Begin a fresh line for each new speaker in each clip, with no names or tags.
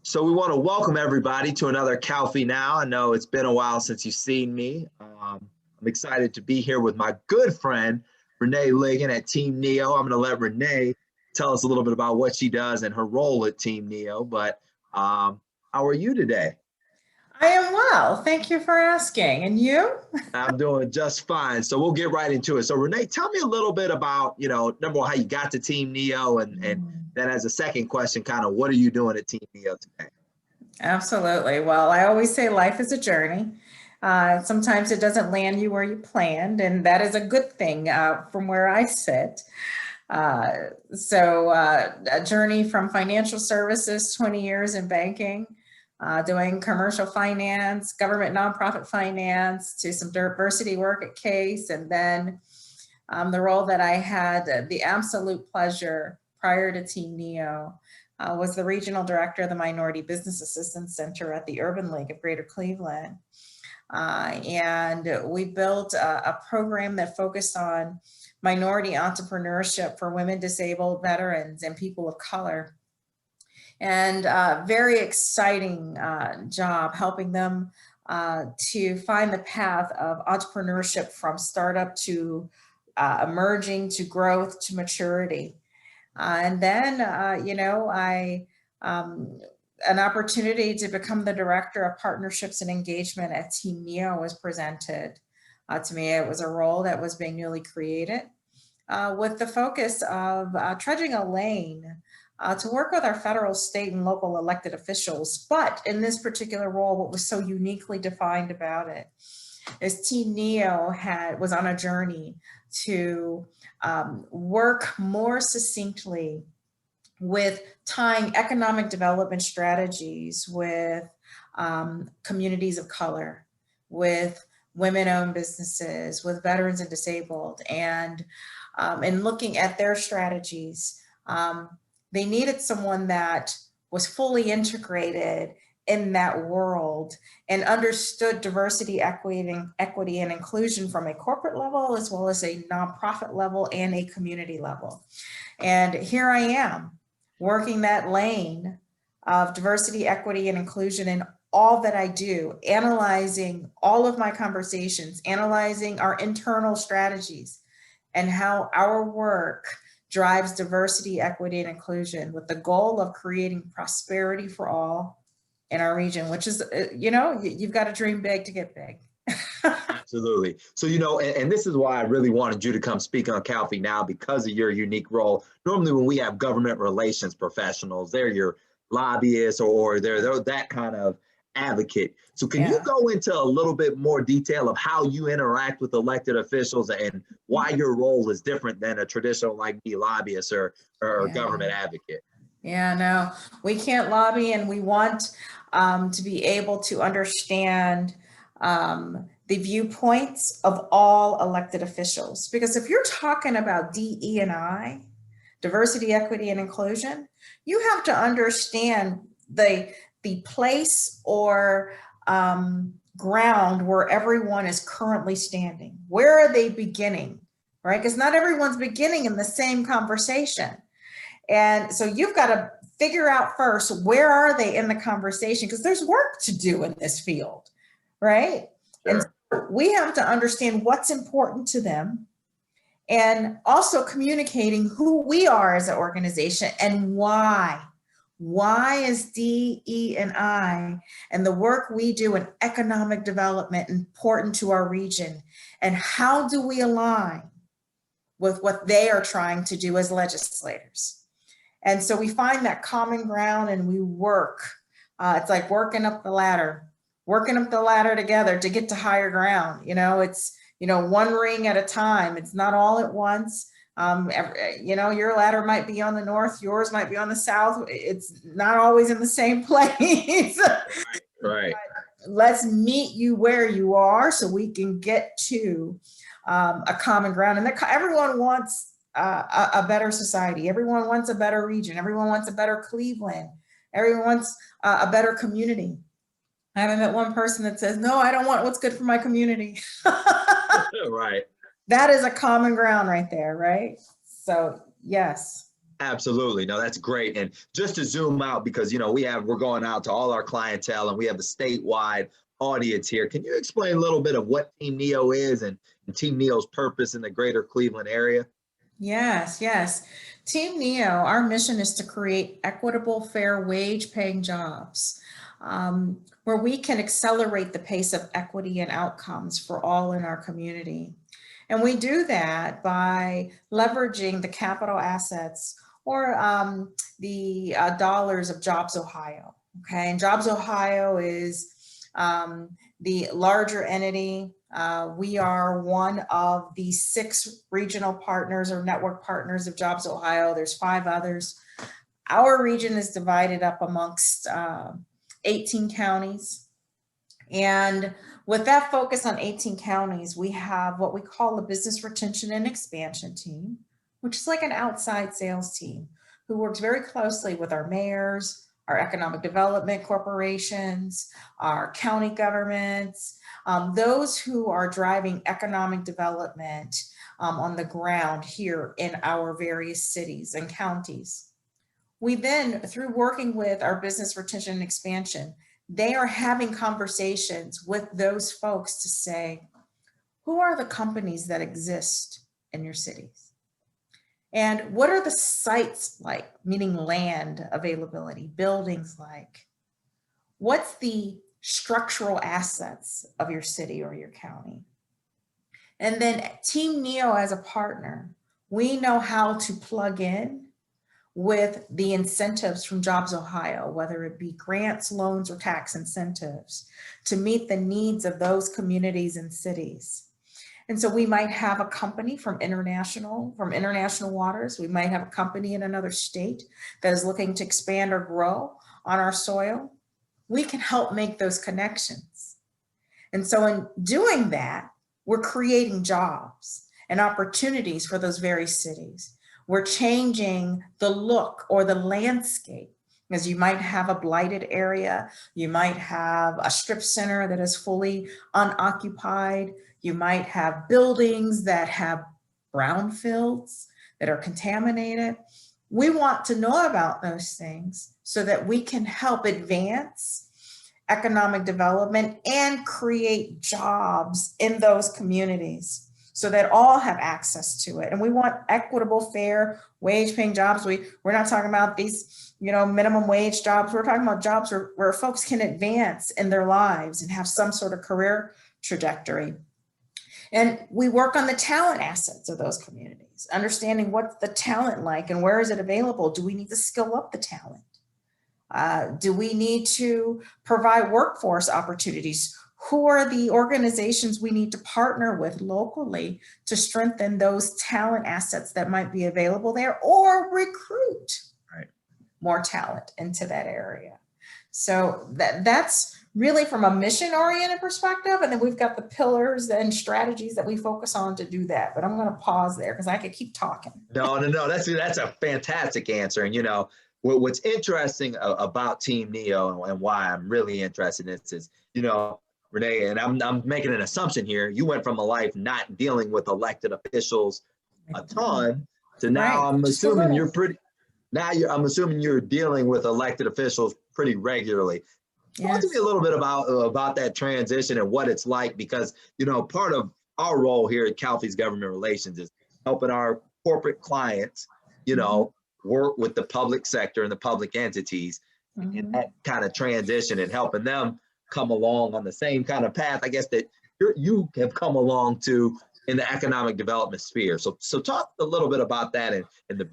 So we want to welcome everybody to another Calfee Now. I know it's been a while since you've seen me. I'm excited to be here with my good friend, Renee Ligon at Team NEO. I'm going to let Renee tell us a little bit about what she does and her role at Team NEO. But how are you today?
I am well. Thank you for asking. And you?
I'm doing just fine. So we'll get right into it. So Renee, tell me a little bit about, number one, how you got to Team NEO, and then as a second question, kind of what are you doing at Team NEO today?
Absolutely. Well, I always say life is a journey. Sometimes it doesn't land you where you planned, and that is a good thing from where I sit. A journey from financial services, 20 years in banking, doing commercial finance, government nonprofit finance, to some diversity work at Case, and then the role that I had the absolute pleasure prior to Team NEO was the regional director of the Minority Business Assistance Center at the Urban League of Greater Cleveland. And we built a program that focused on minority entrepreneurship for women, disabled, veterans, and people of color. And very exciting job helping them to find the path of entrepreneurship from startup to emerging to growth to maturity. And then, an opportunity to become the director of partnerships and engagement at Team NEO was presented to me. It was a role that was being newly created with the focus of trudging a lane to work with our federal, state, and local elected officials. But in this particular role, what was so uniquely defined about it is Team NEO was on a journey to work more succinctly with tying economic development strategies with communities of color, with women-owned businesses, with veterans and disabled, and looking at their strategies. They needed someone that was fully integrated in that world and understood diversity, equity, and inclusion from a corporate level, as well as a nonprofit level and a community level. And here I am working that lane of diversity, equity, and inclusion in all that I do, analyzing all of my conversations, analyzing our internal strategies and how our work drives diversity, equity, and inclusion with the goal of creating prosperity for all in our region, which is, you've got to dream big to get big.
Absolutely. So, and this is why I really wanted you to come speak on Calfee Now, because of your unique role. Normally when we have government relations professionals, they're your lobbyists or they're that kind of advocate. So can you go into a little bit more detail of how you interact with elected officials and why your role is different than a traditional like me lobbyist or government advocate?
Yeah, no, we can't lobby, and we want to be able to understand the viewpoints of all elected officials. Because if you're talking about DE&I, diversity, equity, and inclusion, you have to understand the place or ground where everyone is currently standing. Where are they beginning, right? Because not everyone's beginning in the same conversation. And so you've got to figure out first, where are they in the conversation? Because there's work to do in this field, right? Sure. And so we have to understand what's important to them and also communicating who we are as an organization and why. Why is DE&I and the work we do in economic development important to our region? And how do we align with what they are trying to do as legislators? And so we find that common ground and we work. It's like working up the ladder together to get to higher ground. It's, one ring at a time. It's not all at once. Your ladder might be on the north, yours might be on the south. It's not always in the same place.
Right.
Let's meet you where you are so we can get to a common ground. And everyone wants a better society. Everyone wants a better region. Everyone wants a better Cleveland. Everyone wants a better community. I haven't met one person that says, no, I don't want what's good for my community.
Right.
That is a common ground right there, right? So yes.
Absolutely. No, that's great. And just to zoom out, because we're going out to all our clientele and we have a statewide audience here. Can you explain a little bit of what Team NEO is and Team NEO's purpose in the greater Cleveland area?
Yes, yes. Team NEO, our mission is to create equitable, fair wage paying jobs where we can accelerate the pace of equity and outcomes for all in our community. And we do that by leveraging the capital assets or the dollars of Jobs Ohio. Okay, and Jobs Ohio is the larger entity. We are one of the 6 regional partners or network partners of Jobs Ohio. There's 5 others. Our region is divided up amongst 18 counties. And with that focus on 18 counties, we have what we call the Business Retention and Expansion Team, which is like an outside sales team who works very closely with our mayors, our economic development corporations, our county governments, those who are driving economic development on the ground here in our various cities and counties. We then, through working with our Business Retention and Expansion, they are having conversations with those folks to say, who are the companies that exist in your cities? And what are the sites like, meaning land availability, buildings like? What's the structural assets of your city or your county? And then Team NEO as a partner, we know how to plug in with the incentives from Jobs Ohio, whether it be grants, loans, or tax incentives to meet the needs of those communities and cities. And so we might have a company from international waters. We might have a company in another state that is looking to expand or grow on our soil. We can help make those connections. And so in doing that, we're creating jobs and opportunities for those very cities. We're changing the look or the landscape, because you might have a blighted area. You might have a strip center that is fully unoccupied. You might have buildings that have brownfields that are contaminated. We want to know about those things so that we can help advance economic development and create jobs in those communities so that all have access to it. And we want equitable, fair, wage-paying jobs. We're not talking about these, minimum wage jobs. We're talking about jobs where folks can advance in their lives and have some sort of career trajectory. And we work on the talent assets of those communities, understanding what's the talent like and where is it available? Do we need to skill up the talent? Do we need to provide workforce opportunities? Who are the organizations we need to partner with locally to strengthen those talent assets that might be available there, or recruit more talent into that area? So that's really from a mission-oriented perspective. And then we've got the pillars and strategies that we focus on to do that. But I'm going to pause there because I could keep talking.
No, that's a fantastic answer. And what's interesting about Team NEO and why I'm really interested in this is, Renee, and I'm making an assumption here. You went from a life not dealing with elected officials a ton to now I'm assuming I'm assuming you're dealing with elected officials pretty regularly. Talk to me a little bit about that transition and what it's like, because, part of our role here at Calfee's Government Relations is helping our corporate clients, work with the public sector and the public entities in that kind of transition and helping them come along on the same kind of path, I guess, that you have come along to in the economic development sphere. So talk a little bit about that and the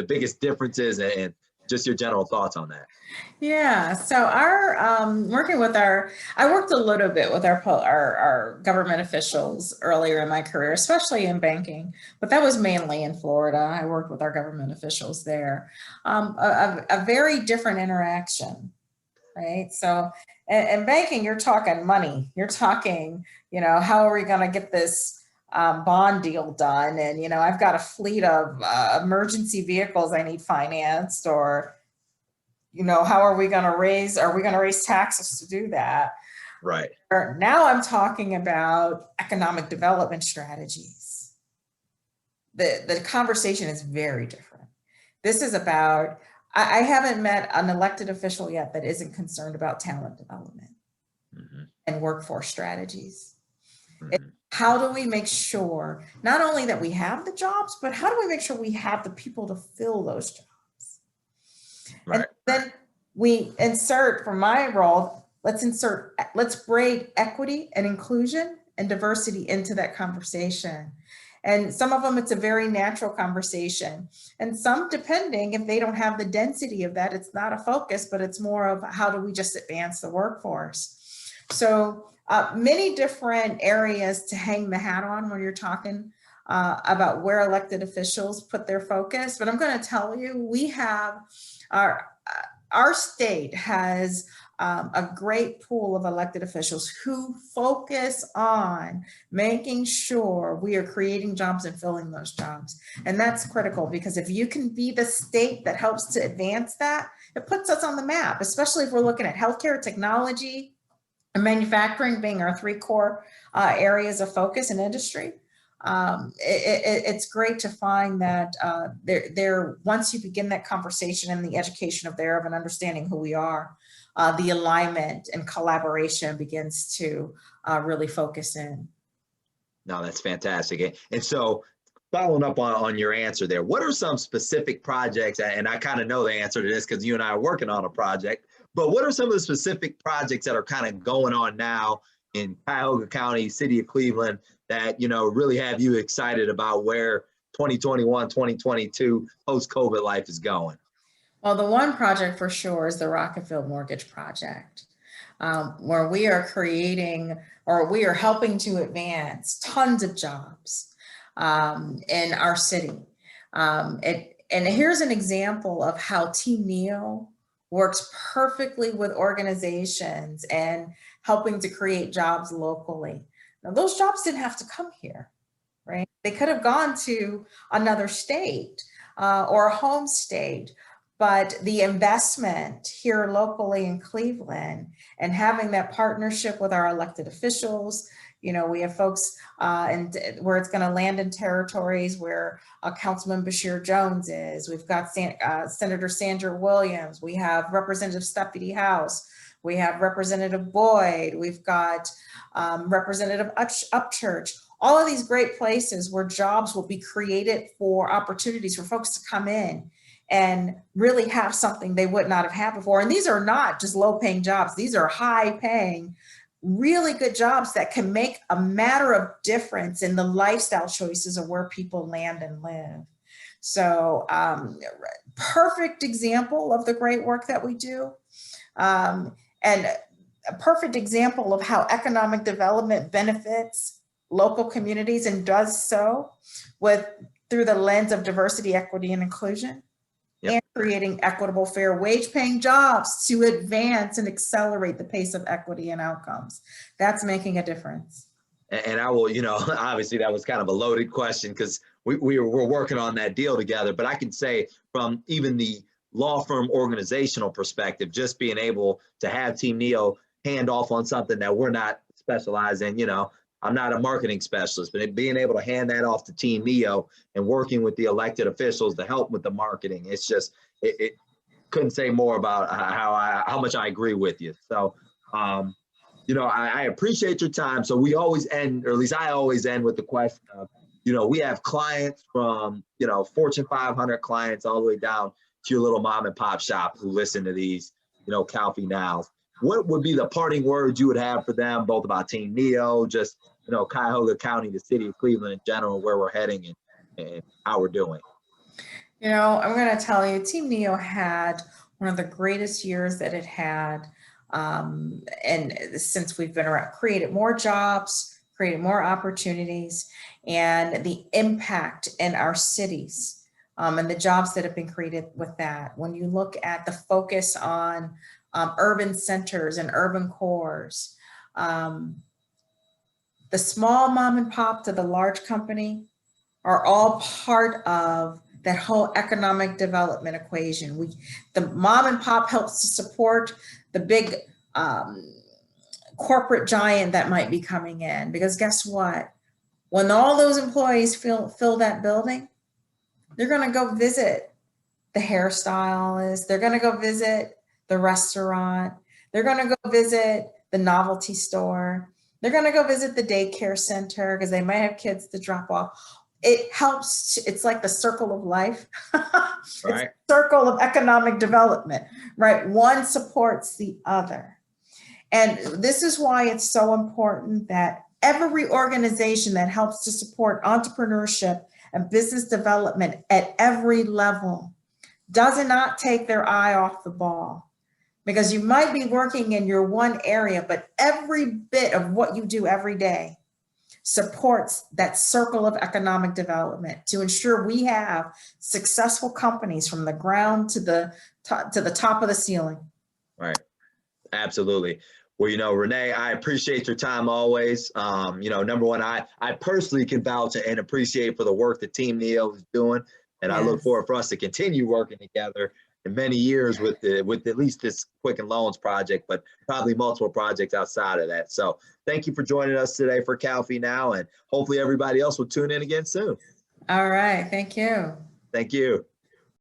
biggest differences and just your general thoughts on that.
Yeah, so our I worked a little bit with our government officials earlier in my career, especially in banking, but that was mainly in Florida. I worked with our government officials there. A very different interaction, right? So in banking, you're talking money. You're talking, how are we going to get this bond deal done? And, I've got a fleet of emergency vehicles I need financed, or, how are we going to raise taxes to do that?
Right.
Now I'm talking about economic development strategies. The conversation is very different. This is about, I haven't met an elected official yet that isn't concerned about talent development and workforce strategies. How do we make sure not only that we have the jobs, but how do we make sure we have the people to fill those jobs?
Right.
And then we insert, for my role, let's braid equity and inclusion and diversity into that conversation. And some of them, it's a very natural conversation. And some, depending, if they don't have the density of that, it's not a focus, but it's more of how do we just advance the workforce? So many different areas to hang the hat on when you're talking about where elected officials put their focus. But I'm going to tell you, we have, our state has a great pool of elected officials who focus on making sure we are creating jobs and filling those jobs. And that's critical, because if you can be the state that helps to advance that, it puts us on the map, especially if we're looking at healthcare, technology, and manufacturing being our three core areas of focus in industry. It's great to find that once you begin that conversation and the education of and understanding who we are, the alignment and collaboration begins to really focus in.
No, that's fantastic. And so following up on your answer there, what are some specific projects, and I kind of know the answer to this because you and I are working on a project, but what are some of the specific projects that are kind of going on now in Cuyahoga County, city of Cleveland, that, you know, really have you excited about where 2021, 2022 post-COVID life is going?
Well, the one project for sure is the Rocketfield Mortgage Project, where we are creating, or we are helping to advance tons of jobs in our city. And here's an example of how Team NEO works perfectly with organizations and helping to create jobs locally. Now, those jobs didn't have to come here, right? They could have gone to another state or a home state, but the investment here locally in Cleveland and having that partnership with our elected officials, you know, we have folks and where it's going to land in territories where Councilman Bashir Jones is. We've got Senator Sandra Williams. We have Representative Stephanie House. We have Representative Boyd. We've got Representative Upchurch. All of these great places where jobs will be created for opportunities for folks to come in and really have something they would not have had before. And these are not just low-paying jobs. These are high-paying, really good jobs that can make a matter of difference in the lifestyle choices of where people land and live. So perfect example of the great work that we do. And a perfect example of how economic development benefits local communities and does so through the lens of diversity, equity, and inclusion. Yep. And creating equitable, fair wage-paying jobs to advance and accelerate the pace of equity and outcomes. That's making a difference.
And I will, you know, obviously that was kind of a loaded question because we're working on that deal together. But I can say from even the law firm organizational perspective, just being able to have Team NEO hand off on something that we're not specialized in, you know, I'm not a marketing specialist, but being able to hand that off to Team NEO and working with the elected officials to help with the marketing, it's just, it couldn't say more about how much I agree with you. So, you know, I appreciate your time. So we always end, or at least I always end with the question of, you know, we have clients from, you know, Fortune 500 clients all the way down to your little mom and pop shop who listen to these, you know, Calfee Nows. What would be the parting words you would have for them, both about Team NEO, just, you know, Cuyahoga County, the city of Cleveland in general, where we're heading and how we're doing?
You know, I'm going to tell you, Team NEO had one of the greatest years that it had. And since we've been around, created more jobs, created more opportunities, and the impact in our cities and the jobs that have been created with that. When you look at the focus on urban centers and urban cores, the small mom and pop to the large company are all part of that whole economic development equation. The mom and pop helps to support the big corporate giant that might be coming in, because guess what? When all those employees fill that building, they're going to go visit the hairstylist. They're going to go visit the restaurant. They're going to go visit the novelty store. They're going to go visit the daycare center because they might have kids to drop off. It helps. It's like the circle of life. It's
Right.
a circle of economic development, right? One supports the other. And this is why it's so important that every organization that helps to support entrepreneurship and business development at every level does not take their eye off the ball. Because you might be working in your one area, but every bit of what you do every day supports that circle of economic development to ensure we have successful companies from the ground to the top of the ceiling.
Right. Absolutely. Well, Renee, I appreciate your time always. Number one, I personally can vouch and appreciate for the work that Team NEO is doing. And I look forward for us to continue working together in many years with at least this Quicken Loans project, but probably multiple projects outside of that. So thank you for joining us today for Calfee Now, and hopefully everybody else will tune in again soon.
All right. Thank you.
Thank you.